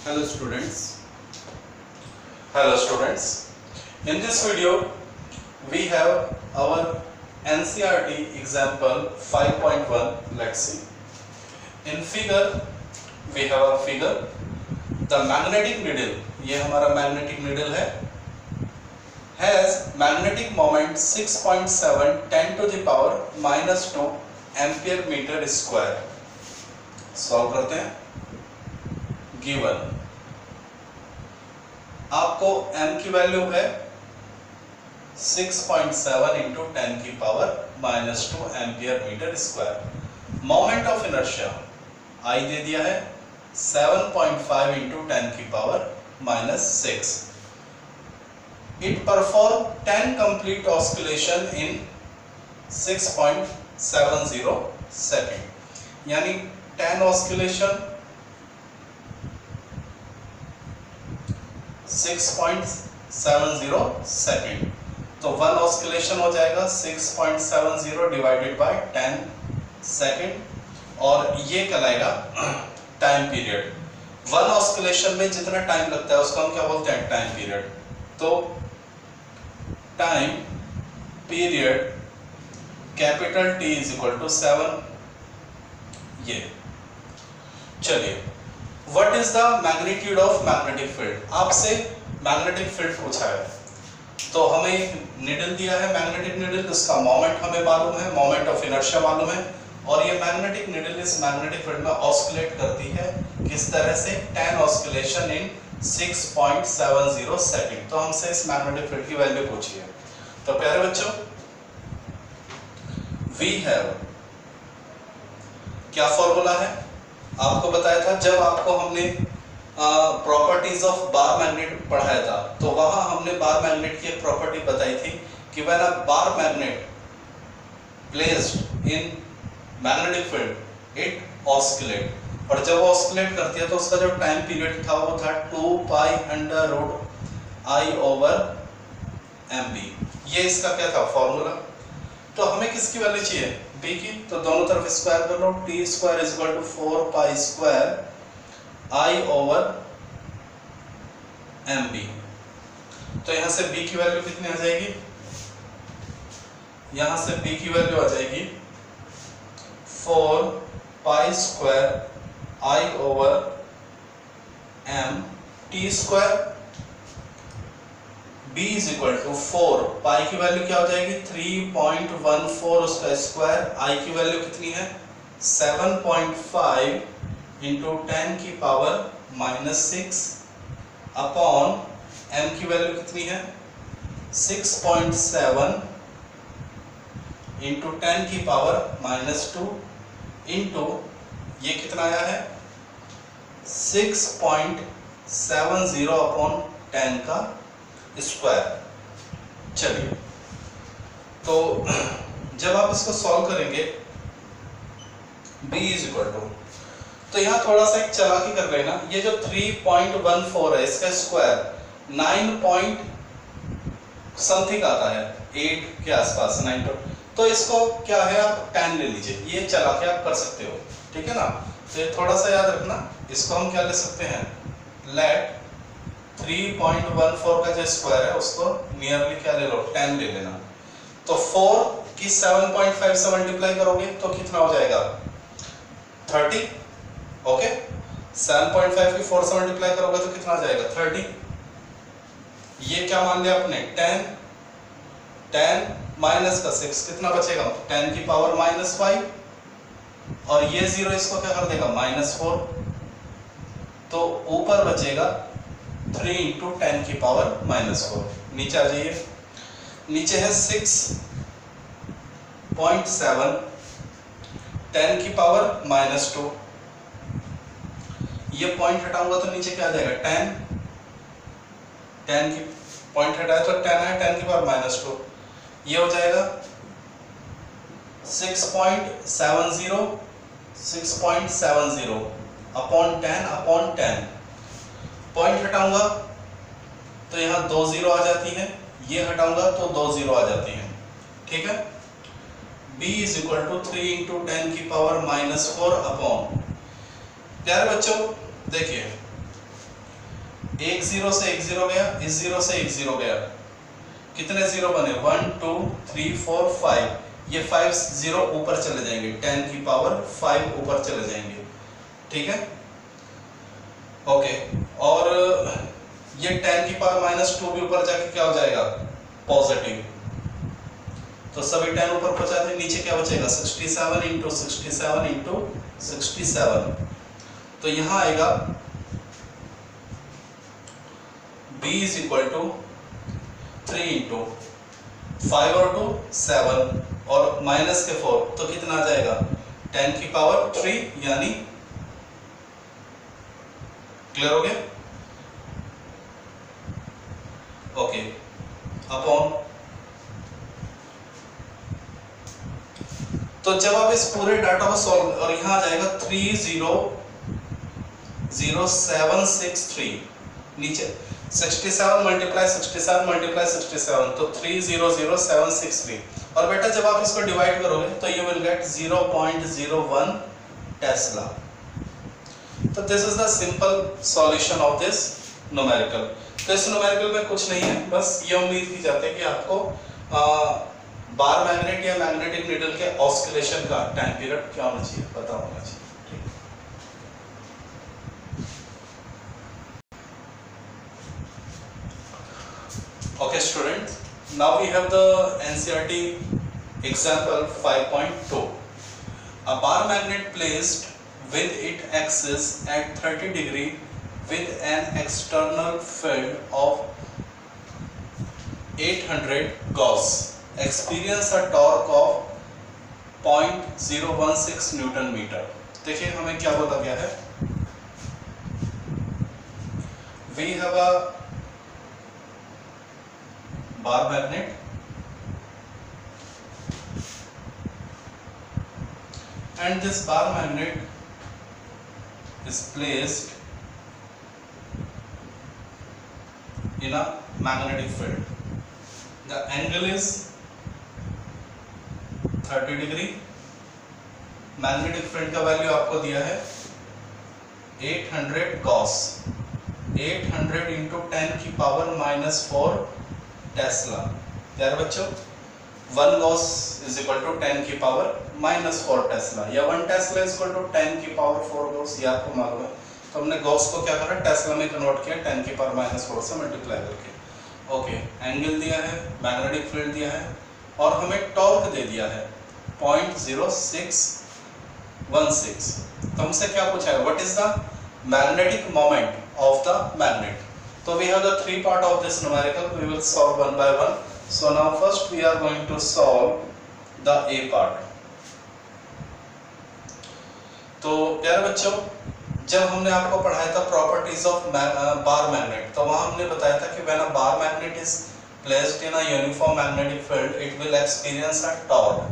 Hello students. Hello students. In this video we have our NCERT example 5.1. Let's see. In figure we have a figure. The magnetic needle, ये हमारा magnetic needle है, has magnetic moment 6.7 10 to the power -2 ampere meter square. Solve करते हैं. Given आपको m की value है 6.7 into 10 की power -2 ampere metre square. Moment of inertia I दे दिया है 7.5 इंटू 10 की power -6. It perform 10 complete oscillation in 6.70 second. यानी 10 ऑस्किलेशन 6.70 सेकेंड. तो 1 ऑस्किलेशन हो जाएगा 6.70 डिवाइडेड बाय 10 सेकेंड और ये कहलाएगा टाइम पीरियड. 1 ऑस्किलेशन में जितना टाइम लगता है उसको हम क्या बोलते हैं? Time period. तो time period capital T is equal to 7. ये चलिए, what is the magnitude of magnetic field. आपसे मैग्नेटिक फील्ड पूछा है तो हमें निडल दिया है मैग्नेटिक निडल, इसका मोमेंट हमें मालूम है, मोमेंट ऑफ इनर्शिया मालूम है, और ये मैग्नेटिक निडल इस मैग्नेटिक फील्ड में ऑस्किलेट करती है किस तरह से? 10 ऑस्किलेशन इन 6.70 सेकेंड. तो हमसे इस मैग्नेटिक फील्ड की वैल्यू पूछी है. तो प्यारे बच्चों, वी हैव क्या फॉर्मूला है आपको बताया था जब आपको हमने प्रॉपर्टीज ऑफ बार मैग्नेट पढ़ाया था. तो वहां हमने बार मैग्नेट की एक प्रॉपर्टी बताई थी कि when a bar magnet placed in magnetic field it oscillate. और जब ऑस्किलेट करती है तो उसका जो टाइम पीरियड था वो था 2 pi under root I over mb. ये इसका क्या था? फॉर्मूला. तो हमें किसकी वैल्यू चाहिए? b की. तो दोनों तरफ स्क्वायर कर लो. t square is equal to 4 pi square i over mb. तो यहां से b की वैल्यू कितनी आ जाएगी? यहां से b की वैल्यू आ जाएगी 4 pi square i over m. t square b is equal to 4 pi की वैल्यू क्या हो जाएगी? 3.14. उसका स्क्वायर. i की वैल्यू कितनी है? 7.5 इंटू 10 की पावर -6 अपॉन m की वैल्यू कितनी है? 6.7 इंटू 10 की पावर -2 इंटू ये कितना आया है? 6.70 अपॉन 10 का स्क्वायर. चलिए, तो जब आप इसको सॉल्व करेंगे b इज इक्वल टू, तो यहां थोड़ा सा एक चालाकी कर लेना. ये जो 3.14 है इसका स्क्वायर 9 समथिंग आता है, 8 के आसपास 9. तो इसको क्या है, आप 10 ले लीजिए. ये चालाकी आप कर सकते हो, ठीक है ना. तो ये थोड़ा सा याद रखना. इसको हम क्या ले सकते हैं? लेट 3.14 का जो स्क्वायर है उसको नियरली क्या ले लो? 10 ले लेना. तो 4 की 7.5 से मल्टीप्लाई करोगे तो कितना हो जाएगा? 30. ओके, 7.5 की 4 से मल्टीप्लाई करोगे तो कितना आ जाएगा? 30. ये क्या मान लिया आपने? 10 माइनस का 6 कितना बचेगा? 10 की पावर -5 और ये 0 इसको क्या कर देगा? -4. तो ऊपर बचेगा 3 इंटू 10 की पावर -4. नीचे आ जाइए. नीचे है 6.7 10 की पावर -2. ये पॉइंट हटाऊंगा तो नीचे क्या आ जाएगा? 10 की पॉइंट हटाया तो 10 है, 10 की पावर -2. ये हो जाएगा 6.70 अपॉन 10. पॉइंट हटाऊंगा तो यहाँ 2 0 आ जाती है, ये हटाऊंगा तो 2 0 आ जाती है. ठीक है. b is equal to 3 into 10 की पावर -4 अपॉन. प्यारे बच्चों, देखिए एक जीरो से एक जीरो गया, इस जीरो से एक जीरो गया, कितने जीरो बने 1 2 3 4 5, ये 5 जीरो ऊपर चले जाएंगे, 10 की पावर 5 ऊपर चले जाएंगे, ठीक है ओके। और ये 10 की पावर -2 भी ऊपर जाके क्या हो जाएगा पॉजिटिव, तो सभी 10 ऊपर पहुंचा दे, नीचे क्या बचेगा 67 इंटू 67 इंटू 67, तो यहां आएगा b is equal to 3 into 5 और 2 7 और माइनस के 4, तो कितना आ जाएगा 10 की पावर 3, यानी क्लियर हो गया ओके अपॉन। तो जब आप इस पूरे डाटा को सॉल्व, और यहां आ जाएगा 3000763, नीचे 67 मल्टीप्लाई 67 मल्टीप्लाई 67, तो 300763, और बेटा जब आप इसको डिवाइड करोगे तो यू विल गेट 0.01 टेस्ला। तो this is the simple solution of this numerical. तो इस न्यूमेरिकल में कुछ नहीं है, बस ये उम्मीद की जाती है कि आपको बार मैग्नेट या मैग्नेटिक नीडल के ऑस्किलेशन का टाइम पीरियड क्या होना चाहिए पता होना चाहिए। Okay students, now we have the NCERT example 5.2. A bar magnet placed with its axis at 30 degree with an external field of 800 Gauss experience a torque of 0.016 Newton meter. देखिए हमें क्या बोला गया है, we have a bar magnet and this bar magnet is placed in a magnetic field. The angle is 30 degree. Magnetic field का value आपको दिया है 800 गॉस, 800 इंटू 10 की पावर -4 टेस्ला। यार बच्चों 1 गॉस इज इक्वल टू 10 की पावर -4 टेस्ला, या 1 Tesla is equal to 10 की पावर 4 गॉस, ये आपको मालूम है। तो हमने गॉस को क्या करा टेस्ला में कन्वर्ट किया 10 की पावर -4 से मल्टीप्लाई करके। ओके एंगल दिया है, मैग्नेटिक फील्ड दिया है, और हमें टॉर्क दे दिया है 0.0616। तो हमसे क्या पूछा है, what is the magnetic moment of the magnet. So we have the three part of this numerical. We will solve one by one. So now first we are going to solve the A part. तो प्यारे बच्चों जब हमने आपको पढ़ाया था properties of bar magnet, तो वहां हमने बताया था कि when a bar magnet is placed in a uniform magnetic field, it will experience a torque.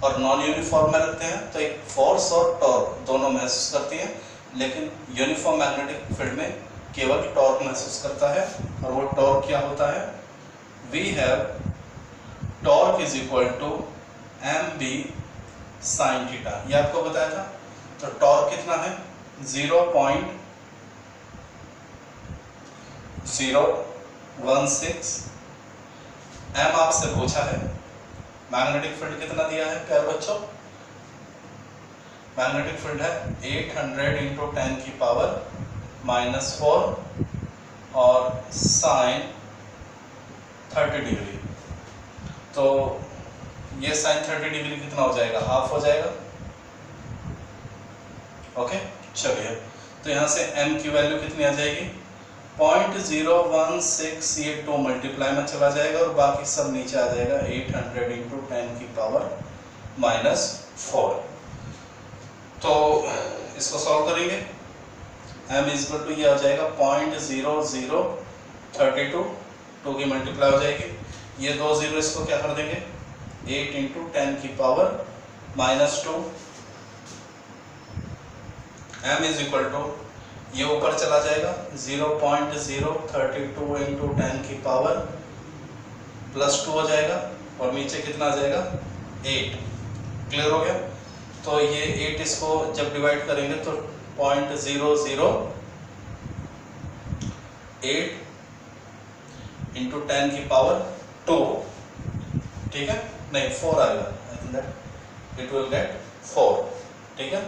और नॉन यूनिफॉर्म में रखते हैं तो एक फोर्स और टॉर्क दोनों महसूस करती है, लेकिन यूनिफॉर्म मैग्नेटिक फील्ड में केवल टॉर्क महसूस करता है। और वो टॉर्क क्या होता है, we have torque is equal to mb sin theta, ये आपको बताया था। तो टॉर्क कितना है 0.016। m आपसे पूछा है, मैग्नेटिक फील्ड कितना दिया है प्यारे बच्चों, मैग्नेटिक फील्ड है 800 इंटू 10 की पावर -4 और साइन 30 डिग्री। तो ये साइन 30 डिग्री कितना हो जाएगा, हाफ हो जाएगा। ओके चलिए, तो यहाँ से m की वैल्यू कितनी आ जाएगी 0.016, ये 2 मल्टीप्लाई में चला जाएगा और बाकी सब नीचे आ जाएगा 800 इंटू 10 की पावर -4। तो इसको सॉल्व करेंगे, m इज इक्वल टू ये आ जाएगा 0.0032, 2 की मल्टीप्लाई हो जाएगी, ये 2 जीरो इसको क्या कर देंगे 8 इंटू 10 की power -2। m is equal to ये ऊपर चला जाएगा 0.032 इंटू 10 की पावर +2 हो जाएगा, और नीचे कितना आ जाएगा 8। क्लियर हो गया। तो ये 8 इसको जब डिवाइड करेंगे तो 0.00 8 इंटू 10 की पावर 2, ठीक है, नहीं 4 आएगा, आई think that it will get 4, ठीक है।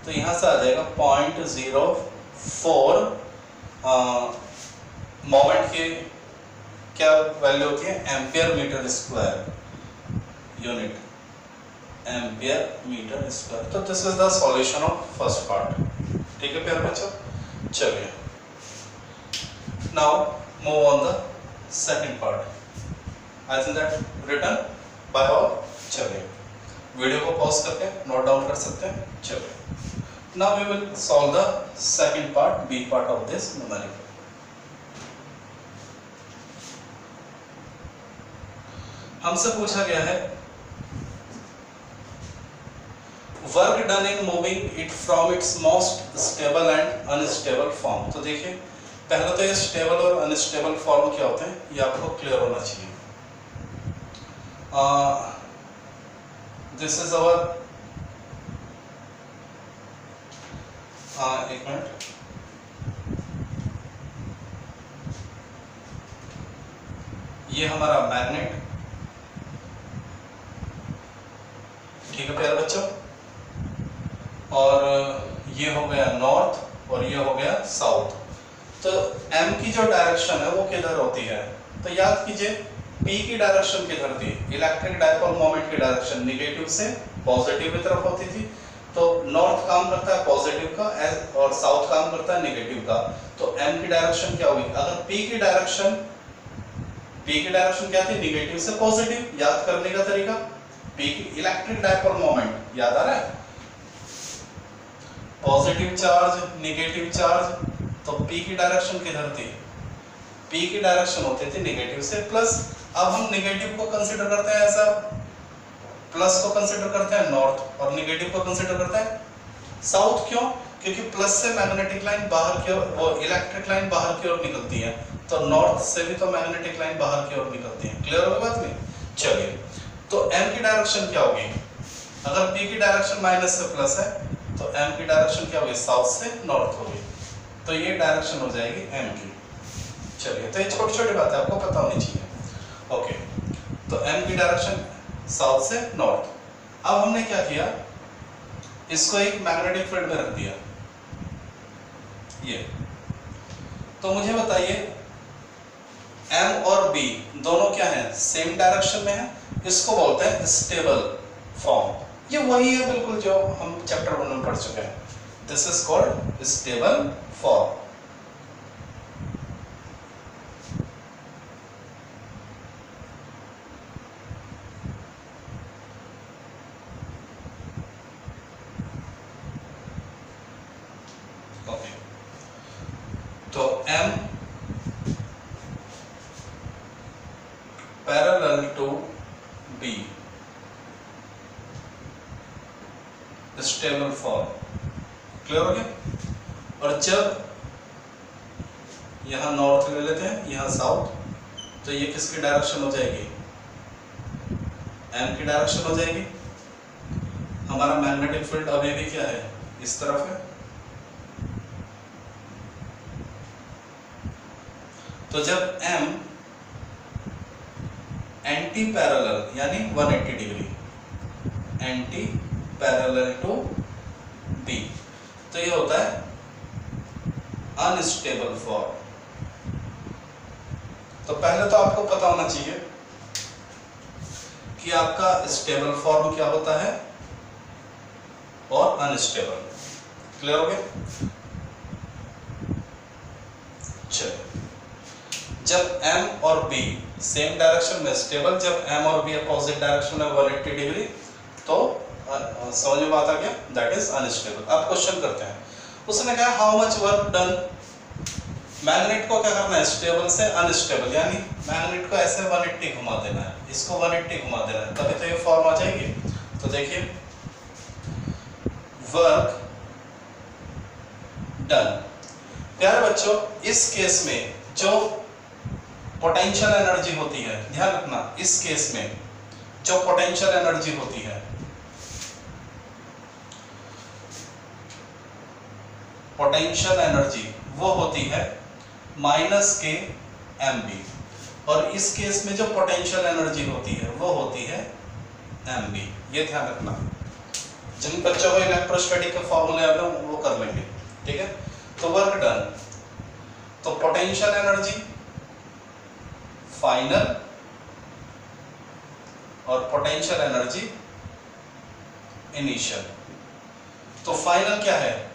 तो यहाँ से आ जाएगा 0.04 मोमेंट की क्या वैल्यू होती है, ampere metre square unit, ampere metre square. तो this is the solution of first part, ठीक है प्यारे बच्चों। चलिए now move on the second part, I think that written by all. चलिए वीडियो को पॉज करके नोट डाउन कर सकते हैं। चलिए now we will solve the second part, B part of this numerical. हमसे पूछा गया है work done in moving it from it's most stable and unstable form. तो देखिए पहले तो ये स्टेबल और अनस्टेबल फॉर्म क्या होते हैं ये आपको क्लियर होना चाहिए। दिस इज अवर, एक मिनट, ये हमारा मैग्नेट, ठीक है प्यारे बच्चों, और ये हो गया नॉर्थ और ये हो गया साउथ। तो m की जो डायरेक्शन है वो किधर होती है, तो याद कीजिए p की डायरेक्शन किधर थी, इलेक्ट्रिक डायपोल मोमेंट की डायरेक्शन निगेटिव से पॉजिटिव की तरफ होती थी। तो नॉर्थ काम करता है पॉजिटिव का और साउथ काम करता है निगेटिव का। तो m की डायरेक्शन क्या होगी, अगर p की डायरेक्शन क्या थी, निगेटिव से पॉजिटिव। याद करने का तरीका, p की इलेक्ट्रिक डायपोल मोमेंट याद आ रहा है, पॉजिटिव चार्ज निगेटिव चार्ज, तो p की डायरेक्शन किधर थी, p की डायरेक्शन होती थी निगेटिव से प्लस। अब हम निगेटिव को कंसीडर करते हैं ऐसा, प्लस को कंसीडर करते हैं नॉर्थ और निगेटिव को कंसीडर करते हैं साउथ। क्यों, क्योंकि प्लस से मैग्नेटिक लाइन बाहर की ओर, वो इलेक्ट्रिक लाइन बाहर की ओर निकलती है, तो नॉर्थ से भी तो मैग्नेटिक लाइन बाहर की ओर निकलती है। क्लियर होगी बात नहीं। चलिए तो m की डायरेक्शन क्या होगी, अगर p की डायरेक्शन माइनस से प्लस है तो m की डायरेक्शन क्या होगी, साउथ से नॉर्थ होगी। तो ये डायरेक्शन हो जाएगी m की। चलिए तो ये छोटी छोटी बातें आपको पता होनी चाहिए। ओके, तो m की डायरेक्शन साउथ से नॉर्थ। अब हमने क्या किया, इसको एक मैग्नेटिक फील्ड में रख दिया ये। तो मुझे बताइए m और b दोनों क्या है, सेम डायरेक्शन में है, इसको बोलते हैं स्टेबल फॉर्म। ये वही है बिल्कुल जो हम चैप्टर 1 में पढ़ चुके हैं। This is called stable form. Okay, तो m parallel to b, stable form. Clear हो गया। और जब यहां नॉर्थ ले लेते हैं यहां साउथ, तो ये किसकी डायरेक्शन हो जाएगी, m की डायरेक्शन हो जाएगी। हमारा मैग्नेटिक फील्ड अभी भी क्या है, इस तरफ है। तो जब m एंटी पैरेलल यानी 180 degree, anti parallel to b, तो ये होता है अनस्टेबल फॉर्म। तो पहले तो आपको पता होना चाहिए कि आपका स्टेबल फॉर्म क्या होता है और अनस्टेबल। क्लियर हो गया। चलिए, जब m और b सेम डायरेक्शन में स्टेबल, जब m और b अपोजिट डायरेक्शन में 180 डिग्री, तो समझ में बात आ गया, दैट इज अनस्टेबल। अब क्वेश्चन करते हैं, उसने कहा how much work done. Magnet को क्या करना है, स्टेबल से अनस्टेबल, यानी मैग्नेट को ऐसे 180 घुमा देना है, इसको 180 घुमा देना है, तभी तो ये फॉर्म आ जाएगी। तो देखिए वर्क डन। प्यारे बच्चों, इस केस में जो पोटेंशियल एनर्जी होती है, ध्यान रखना, इस केस में जो पोटेंशियल एनर्जी होती है, पोटेंशियल एनर्जी वो होती है माइनस के एम बी, और इस केस में जो पोटेंशियल एनर्जी होती है वो होती है एम बी। ये ध्यान रखना, जिन बच्चों को इलेक्ट्रोस्टैटिक के फॉर्मूले आते हैं वो कर लेंगे, ठीक है। तो वर्क डन, तो पोटेंशियल एनर्जी फाइनल और पोटेंशियल एनर्जी इनिशियल। तो फाइनल क्या है,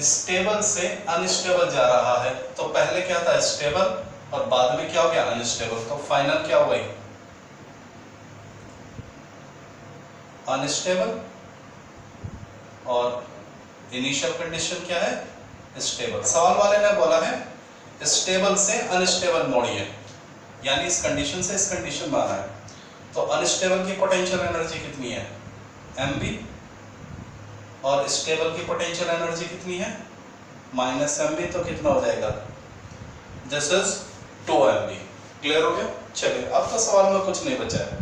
स्टेबल से अनस्टेबल जा रहा है, तो पहले क्या था स्टेबल और बाद में क्या हो गया अनस्टेबल, तो फाइनल क्या हो गई अनस्टेबल, और इनिशियल कंडीशन क्या है स्टेबल। सवाल वाले ने बोला है स्टेबल से अनस्टेबल मोड़िए, यानी इस कंडीशन से इस कंडीशन में आना है। तो अनस्टेबल की पोटेंशियल एनर्जी कितनी है एम बी, और स्टेबल की पोटेंशियल एनर्जी कितनी है माइनस एम बी, तो कितना हो जाएगा this is 2 m B. Clear हो गया। चलिए अब तो सवाल में कुछ नहीं बचा है।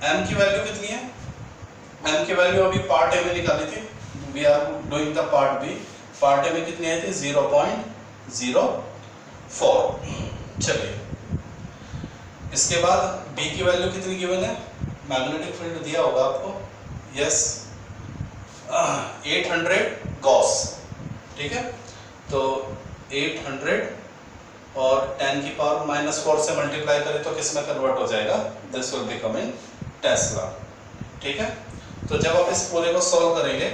एम की वैल्यू कितनी है, एम की वैल्यू अभी पार्ट ए में निकाली थी, we are doing the part B. Part A में कितनी आई थी 0.04। चलिए इसके बाद बी की वैल्यू कितनी गिवन है, मैग्नेटिक फील्ड दिया होगा आपको, यस 800 गॉस, ठीक है। तो 800 और 10 की पावर -4 से मल्टीप्लाई करें तो किस में कन्वर्ट हो जाएगा, this will become in Tesla, ठीक है। तो जब आप इस पूरे को सॉल्व करेंगे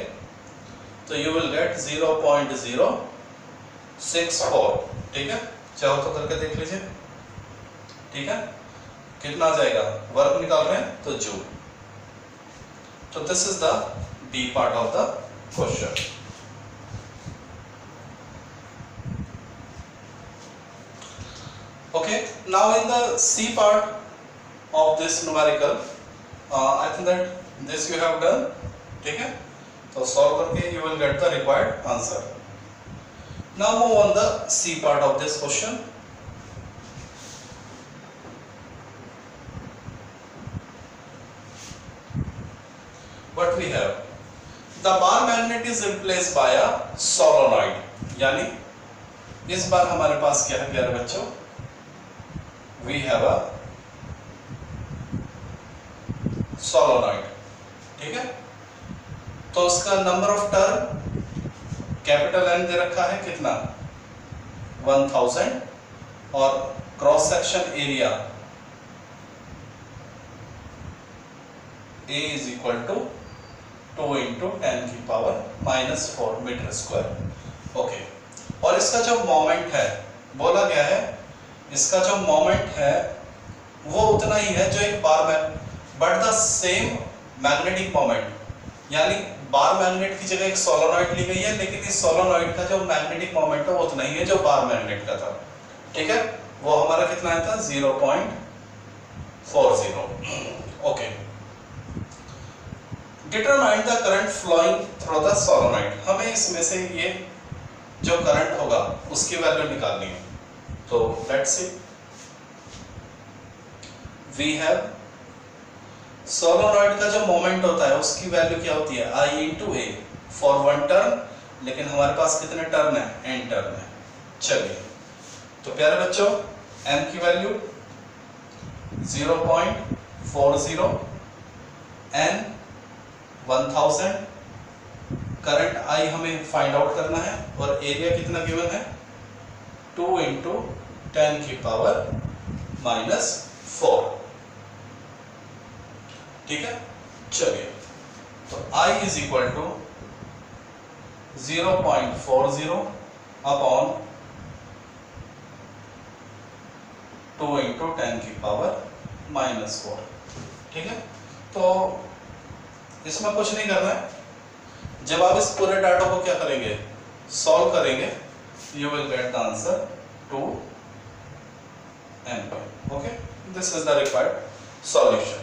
तो यू विल गेट 0.064, ठीक है। चाहो तो करके देख लीजिए, ठीक है। कितना आ जाएगा, वर्क निकाल रहे हैं तो जूल। तो this is the B part of the question. Okay, now in the C part of this numerical, I think that this you have done, ठीक है। तो solve करके you will get the required answer. Now move on the C part of this question. What we have, the bar magnet is replaced by a solenoid, यानी इस बार हमारे पास क्या है प्यारे बच्चों, we have a solenoid, ठीक है। तो उसका number of turn capital N दे रखा है कितना 1000, और cross section area A is equal to 2 into 10 की पावर -4 मीटर स्क्वायर। ओके, और इसका जो मोमेंट है बोला गया है, इसका जो मोमेंट है वो उतना ही है जो एक बार में, but the same magnetic moment, यानी बार मैग्नेट की जगह एक सोलोनॉइड ली गई है, लेकिन इस सोलोनॉइड का जो मैग्नेटिक मोमेंट है वो उतना ही है जो बार मैग्नेट का था, ठीक है। वो हमारा कितना आया था 0.40। Okay, determine the current flowing through the solenoid, हमें इसमें से ये जो करंट होगा उसकी वैल्यू निकालनी है। तो let's see, we have solenoid का जो मोमेंट होता है उसकी वैल्यू क्या होती है I into A for 1 turn, लेकिन हमारे पास कितने टर्न है n टर्न है। चलिए तो प्यारे बच्चों m की वैल्यू 0.40, n 1000, करंट I हमें फाइंड आउट करना है, और एरिया कितना गिवन है 2 into 10 की पावर -4, ठीक है। चलिए तो I is equal to 0.40 upon 2 into 10 की पावर -4, ठीक है। तो इसमें कुछ नहीं करना है, जब आप इस पूरे डाटा को क्या करेंगे सॉल्व करेंगे, you will get the answer 2 ampere. Okay, this is the required solution.